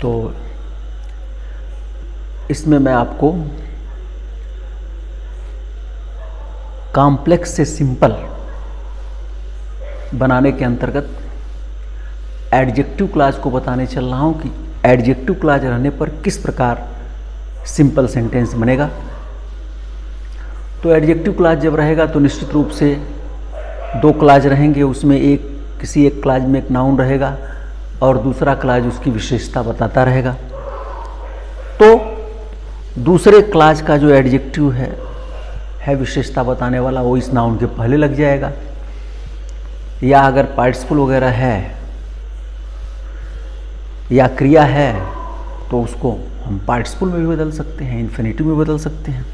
तो इसमें मैं आपको कॉम्प्लेक्स से सिंपल बनाने के अंतर्गत एडजेक्टिव क्लॉज को बताने चल रहा हूँ कि एडजेक्टिव क्लॉज रहने पर किस प्रकार सिंपल सेंटेंस बनेगा। तो एडजेक्टिव क्लॉज जब रहेगा तो निश्चित रूप से दो क्लॉज रहेंगे, उसमें किसी एक क्लॉज में एक नाउन रहेगा और दूसरा क्लॉज उसकी विशेषता बताता रहेगा। तो दूसरे क्लॉज का जो एडजेक्टिव है विशेषता बताने वाला, वो इस नाउन के पहले लग जाएगा। या अगर पार्टिसिपल वगैरह है या क्रिया है तो उसको हम पार्टिसिपल में भी बदल सकते हैं, इन्फिनेटिव में बदल सकते हैं।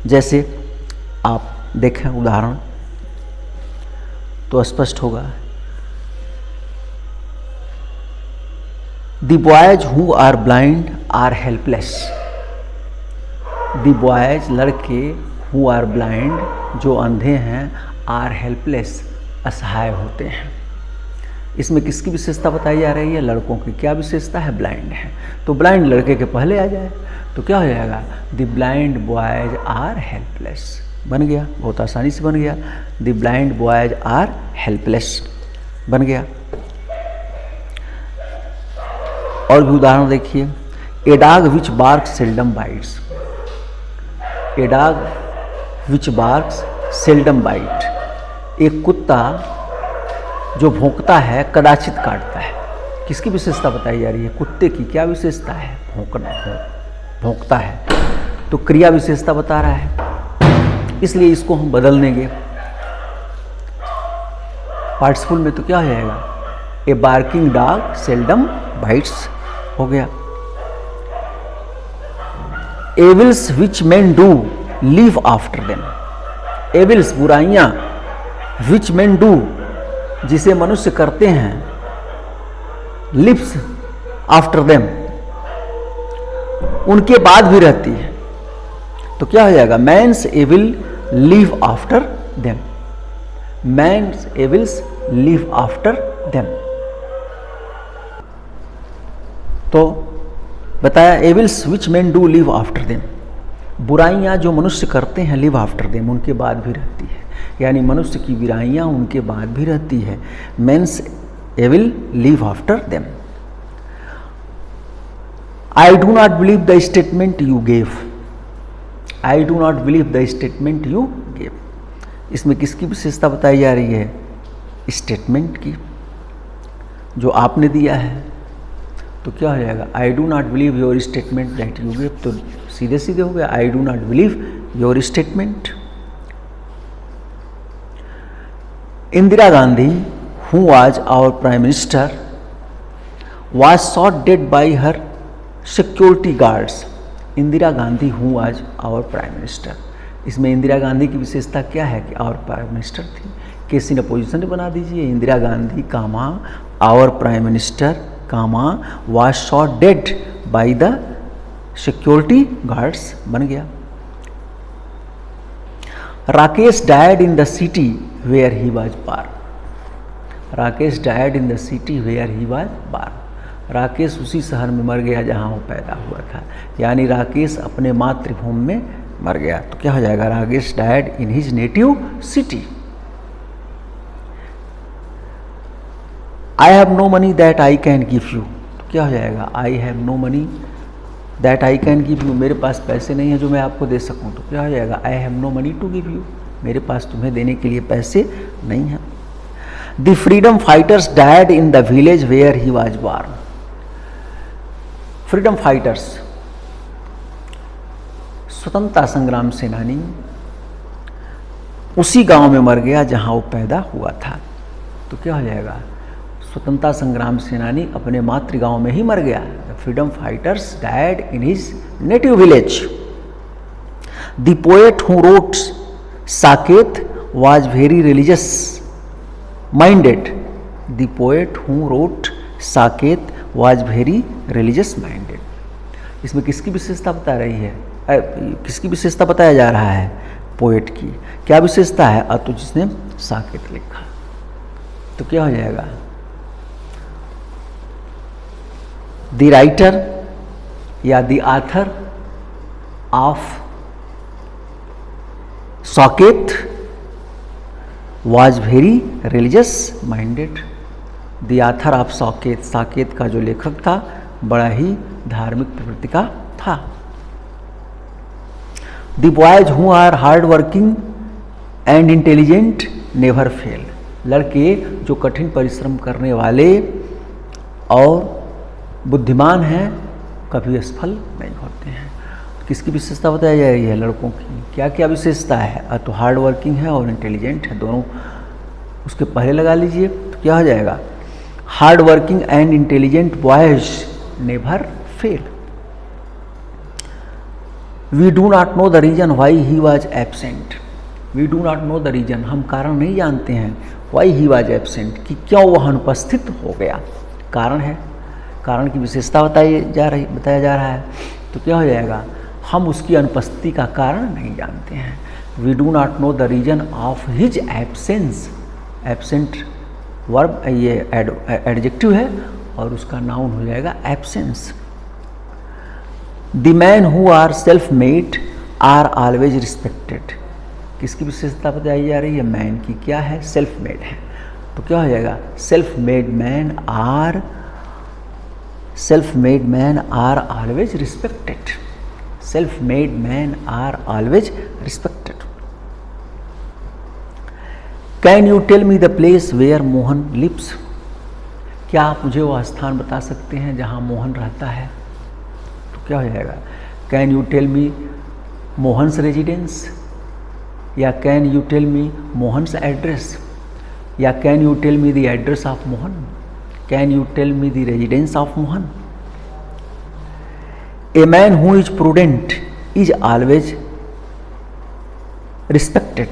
जैसे आप देखें उदाहरण तो स्पष्ट होगा। The boys who are blind are helpless. The boys लड़के हु आर ब्लाइंड जो अंधे हैं, आर हेल्पलेस असहाय होते हैं। इसमें किसकी विशेषता बताई जा रही है? लड़कों की। क्या विशेषता है? ब्लाइंड है। तो ब्लाइंड लड़के के पहले आ जाए तो क्या हो जाएगा? The blind boys are helpless बन गया, बहुत आसानी से बन गया। The blind boys are helpless बन गया। और भी उदाहरण देखिए। A dog which barks seldom bites. A dog which barks seldom bite. एक कुत्ता जो भौंकता है कदाचित काटता है। किसकी विशेषता बताई जा रही है? कुत्ते की। क्या विशेषता है? भौंकना, भौंकता है। तो क्रिया विशेषता बता रहा है, इसलिए इसको हम बदल देंगे पार्टिसिपल में। तो क्या हो जाएगा? ए बार्किंग डॉग सेल्डम बाइट्स हो गया। Evils which man do live after them. Evils बुराइयां, विच मैन डू जिसे मनुष्य करते हैं, लिव्स आफ्टर देम उनके बाद भी रहती है। तो क्या हो जाएगा? Man's evil live after them. Man's evils live after them. तो बताया evils which man do live after them. बुराइयां जो मनुष्य करते हैं, लिव आफ्टर देम उनके बाद भी रहती है, यानी मनुष्य की बुराइयां उनके बाद भी रहती है। Men's evil live after them. I do not believe the statement you gave. I do not believe the statement you gave. इसमें किसकी विशेषता बताई जा रही है? स्टेटमेंट की, जो आपने दिया है। तो क्या हो जाएगा? आई do not believe your statement that you gave. तो सीधे सीधे हो गया, आई do not believe your statement. Indira Gandhi who was our prime minister was shot dead by her security guards। Indira Gandhi who was our prime minister। इसमें इंदिरा गांधी की विशेषता क्या है कि our prime minister थी। केस इन अपोजिशन बना दीजिए। इंदिरा गांधी कामा our prime minister comma was shot dead by the security guards बन गया। Rakesh died in the city where he was born। Rakesh died in the city where he was born। Rakesh उसी शहर में मर गया जहाँ वो पैदा हुआ था, यानी राकेश अपने मातृभूमि में मर गया। तो क्या हो जाएगा? Rakesh died in his native city। I have no money that I can give you। तो क्या हो जाएगा? I have no money that I can give you। मेरे पास पैसे नहीं है जो मैं आपको दे सकूं। तो क्या हो जाएगा? I have no money to give you। मेरे पास तुम्हें देने के लिए पैसे नहीं हैं। The freedom fighters died in the village where he was born। Freedom fighters, स्वतंत्रता संग्राम सेनानी उसी गांव में मर गया जहां वो पैदा हुआ था। तो क्या हो जाएगा? स्वतंत्रता संग्राम सेनानी अपने मातृगांव में ही मर गया। The freedom fighters died in his native village. The poet who wrote Saket was very religious minded. The poet who wrote Saket was very religious minded. इसमें किसकी विशेषता बता रही है? किसकी विशेषता बताया जा रहा है? पोएट की। क्या विशेषता है? तो जिसने साकेत लिखा। तो क्या हो जाएगा? द राइटर या the author of Saket was very religious minded. The author of Saket, Saket का जो लेखक था बड़ा ही धार्मिक प्रवृत्ति का था। The boys who are hard working and intelligent never fail, लड़के जो कठिन परिश्रम करने वाले और बुद्धिमान हैं कभी असफल नहीं होते हैं। किसकी विशेषता बताई जा रही है? लड़कों की क्या क्या विशेषता है? तो हार्ड वर्किंग है और इंटेलिजेंट है, दोनों उसके पहले लगा लीजिए तो क्या हो जाएगा? Hard working and intelligent boys never fail. We do not know the reason why he was absent. We do not know the reason, हम कारण नहीं जानते हैं। वाई ही वॉज एबसेंट, कि क्यों वह अनुपस्थित हो गया। कारण है, कारण की विशेषता बताया जा रहा है तो क्या हो जाएगा? हम उसकी अनुपस्थिति का कारण नहीं जानते हैं। We do not know the reason of his absence. Absent verb ये एडजेक्टिव है और उसका नाउन हो जाएगा absence. The man who are self made are always respected. किसकी विशेषता बताई जा रही है? मैन की। क्या है? सेल्फ मेड है तो क्या हो जाएगा? Self made man are always respected. Self made man are always respected. Can you tell me the place where Mohan lives. क्या आप मुझे वह स्थान बता सकते हैं जहां मोहन रहता है? तो क्या हो जाएगा? Can you tell me Mohan's residence, या can you tell me Mohan's address, या can you tell me the address of Mohan, can you tell me the residence of Mohan. A man who is prudent is always respected.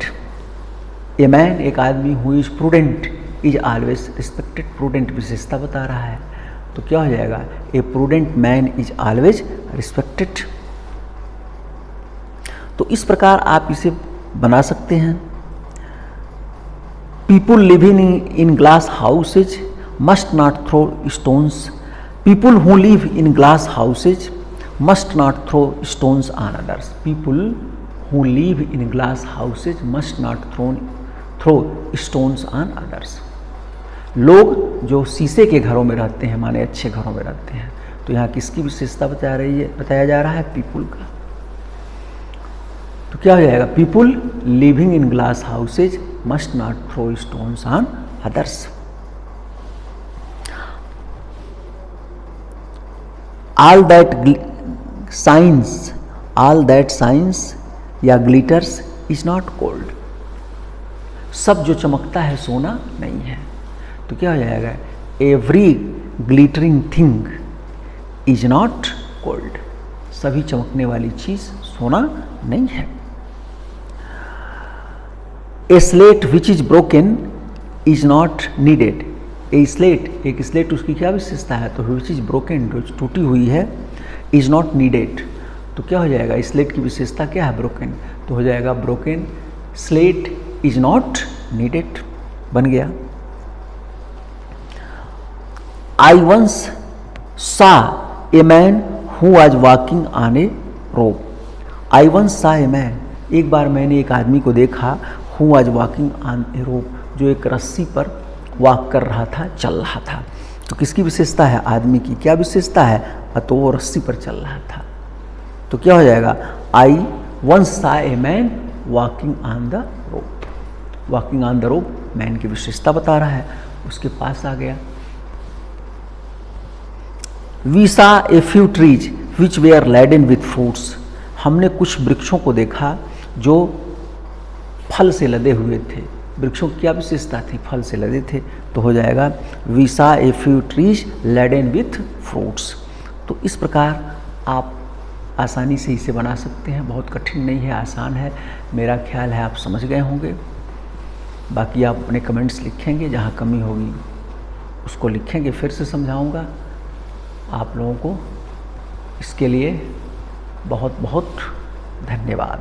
A man एक आदमी who is prudent is always respected. Prudent विशेषता बता रहा है तो क्या हो जाएगा? A prudent man is always respected. तो इस प्रकार आप इसे बना सकते हैं। People living in glass houses must not throw stones. People who live in glass houses must not throw stones on others. People who live in glass houses must not throw stones on others. लोग जो शीशे के घरों में रहते हैं, माने अच्छे घरों में रहते हैं, तो यहाँ किसकी विशेषता बताया जा रहा है? पीपुल का। तो क्या हो जाएगा? People living in glass houses must not throw stones on others. All that shines या ग्लिटर्स इज नॉट गोल्ड। सब जो चमकता है सोना नहीं है। तो क्या हो जाएगा? Every glittering thing is not gold. सभी चमकने वाली चीज सोना नहीं है। A slate which is broken is not needed. A slate, एक स्लेट उसकी क्या विशेषता है? तो विच इज ब्रोकन, जो टूटी हुई है, इज नॉट नीडेड। तो क्या हो जाएगा? स्लेट की विशेषता क्या है? ब्रोकन। तो हो जाएगा broken slate is not needed, बन गया। I once saw a man who was walking on a rope. I once saw a man, एक बार मैंने एक आदमी को देखा, who was walking on a रोप, जो एक रस्सी पर वॉक कर रहा था, चल रहा था। तो किसकी विशेषता है? आदमी की। क्या विशेषता है? तो वो रस्सी पर चल रहा था। तो क्या हो जाएगा? आई once saw a man walking on the rope. Walking on the rope man की विशेषता बता रहा है, उसके पास आ गया। We saw a few trees which were laden with fruits. हमने कुछ वृक्षों को देखा जो फल से लदे हुए थे। वृक्षों की क्या विशेषता थी? फल से लदे थे। तो हो जाएगा we saw a few trees laden with fruits. तो इस प्रकार आप आसानी से इसे बना सकते हैं, बहुत कठिन नहीं है, आसान है। मेरा ख्याल है आप समझ गए होंगे। बाकी आप अपने कमेंट्स लिखेंगे, जहाँ कमी होगी उसको लिखेंगे, फिर से समझाऊंगा। आप लोगों को इसके लिए बहुत बहुत धन्यवाद।